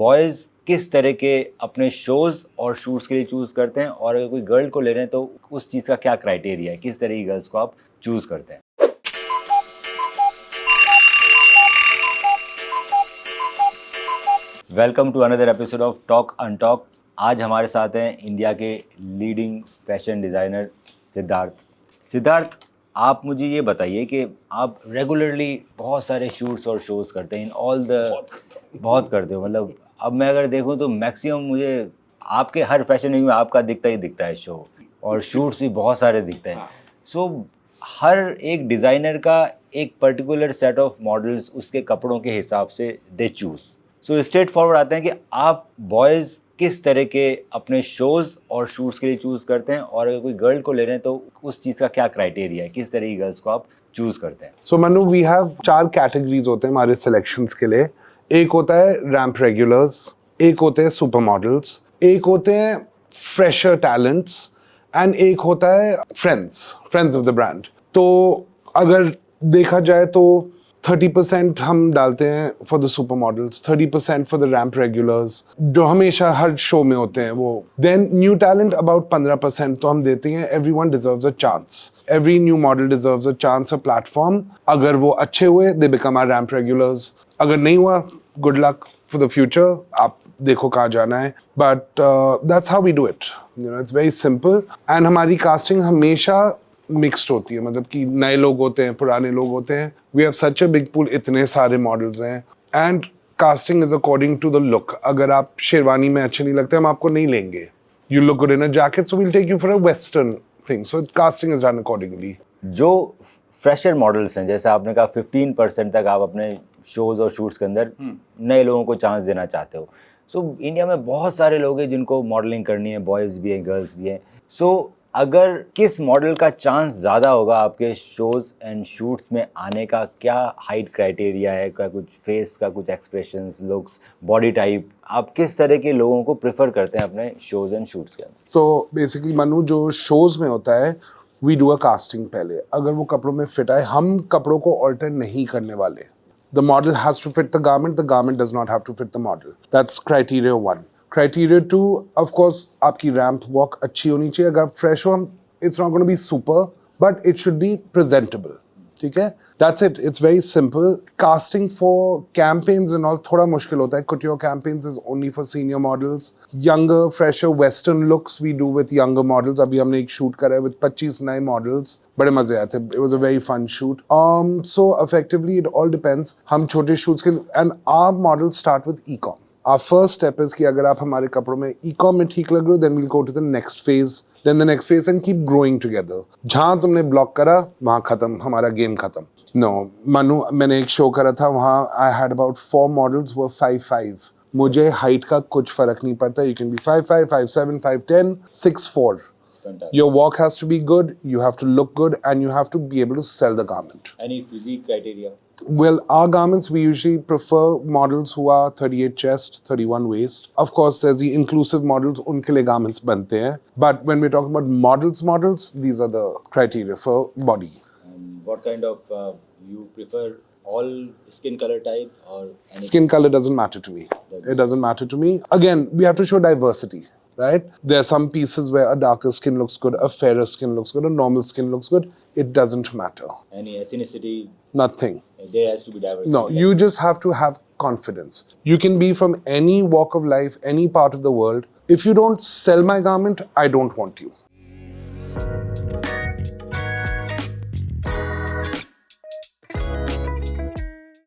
Boys किस तरह के अपने शोज़ और शूट्स के लिए चूज़ करते हैं, और अगर कोई गर्ल को ले रहे हैं तो उस चीज़ का क्या क्राइटेरिया है, किस तरह की गर्ल्स को आप चूज़ करते हैं? Welcome to another episode of talk untalk. आज हमारे साथ हैं इंडिया के लीडिंग फैशन डिज़ाइनर सिद्धार्थ। आप मुझे ये बताइए कि आप रेगुलरली बहुत सारे शूट्स और शोज़ करते हैं, इन ऑल द बहुत करते हो। मतलब अब मैं अगर देखूं तो मैक्सिमम मुझे आपके हर फैशन वीक में आपका दिखता ही दिखता है शो, और शूट्स भी बहुत सारे दिखते हैं। सो हर एक डिज़ाइनर का एक पर्टिकुलर सेट ऑफ मॉडल्स उसके कपड़ों के हिसाब से दे चूज़। सो स्ट्रेट फॉरवर्ड आते हैं कि आप बॉयज़ किस तरह के अपने शोज़ और शूट्स के लिए चूज़ करते हैं, और अगर कोई गर्ल को ले रहे हैं तो उस चीज़ का क्या क्राइटेरिया है, किस तरह की गर्ल्स को आप चूज़ करते हैं? सो मनु, वी हैव 4 कैटेगरीज होते हैं हमारे सिलेक्शंस के लिए। एक होता है रैंप रेगुलर्स, एक होते हैं सुपर मॉडल्स, एक होते हैं फ्रेशर टैलेंट्स, एंड एक होता है फ्रेंड्स ऑफ द ब्रांड। तो अगर देखा जाए तो 30% हम डालते हैं for the super models, 30% for the ramp regulars जो हमेशा हर शो में होते हैं वो। देन न्यू टैलेंट अबाउट 15% तो हम देते हैं। Everyone deserves a chance, every new model deserves a chance, a platform. अगर वो अच्छे हुए, they become our ramp regulars. अगर नहीं हुआ, good luck for the future. आप देखो कहाँ जाना है. But that's how we do it. You know, it's very simple. And हमारी casting हमेशा mixed होती है. मतलब कि नए लोग होते हैं, पुराने लोग होते हैं. We have such a big pool, इतने सारे models हैं. And casting is according to the look. अगर आप शेरवानी में अच्छे नहीं लगते, हम आपको नहीं लेंगे. You look good in a jacket, so we'll take you for a western thing. So casting is done accordingly. जो फ्रेशर मॉडल्स हैं, जैसे आपने कहा 15% तक आप अपने शोज़ और शूट्स के अंदर नए लोगों को चांस देना चाहते हो। सो इंडिया में बहुत सारे लोग हैं जिनको मॉडलिंग करनी है, बॉयज़ भी हैं, गर्ल्स भी हैं। सो अगर किस मॉडल का चांस ज़्यादा होगा आपके शोज़ एंड शूट्स में आने का, क्या हाइट क्राइटेरिया है, क्या कुछ फेस का कुछ एक्सप्रेशंस, लुक्स, बॉडी टाइप, आप किस तरह के लोगों को प्रेफर करते हैं अपने शोज़ एंड शूट्स के अंदर? सो बेसिकली मनु, जो शोज में होता है वी डू अ कास्टिंग पहले। अगर वो कपड़ों में फिट आए, हम कपड़ों को ऑल्टर नहीं करने वाले। The model has to fit the garment does not have to fit the model. That's criteria 1। Criteria 2, of course आपकी रैंप वॉक अच्छी होनी चाहिए। अगर फ्रेश हो, it's not gonna be super, but it should be presentable. ठीक है, that's it, it's very simple. Casting for campaigns and all थोड़ा मुश्किल होता है। Couture campaigns is only for senior models. Younger fresher western looks we do with younger models. अभी हमने एक shoot करा है विद 25 नए मॉडल्स, बड़े मजे आए थे। It was a very fun shoot. So effectively it all depends. हम छोटे शूट्स के, and our models start with ecom. Our first step is कि अगर आप हमारे कपड़ों में ई-कॉम में ठीक लग रहे हो, then we'll go to the next phase, then the next phase, and keep growing together. जहाँ तुमने ब्लॉक करा वहाँ खत्म, हमारा गेम खत्म। No, मनु, मैंने एक शो करा था, वहाँ I had about 4 models were 5'5". मुझे हाइट का कुछ फर्क नहीं पड़ता। You can be 5'5", 5'7", 5'10", 6'4". Your walk has to be good, you have to look good, and you have to be able to sell the garment. Any physique criteria? Well, our garments, we usually prefer models who are 38 chest, 31 waist. Of course, there's the inclusive models, unke liye garments bante hain. But when we're talking about models, these are the criteria for body. What kind of, you prefer all skin color type or anything? Skin color doesn't matter to me. It doesn't matter to me. Again, we have to show diversity. Right? There are some pieces where a darker skin looks good, a fairer skin looks good, a normal skin looks good. It doesn't matter. Any ethnicity? Nothing. There has to be diversity. No, you just have to have confidence. You can be from any walk of life, any part of the world. If you don't sell my garment, I don't want you.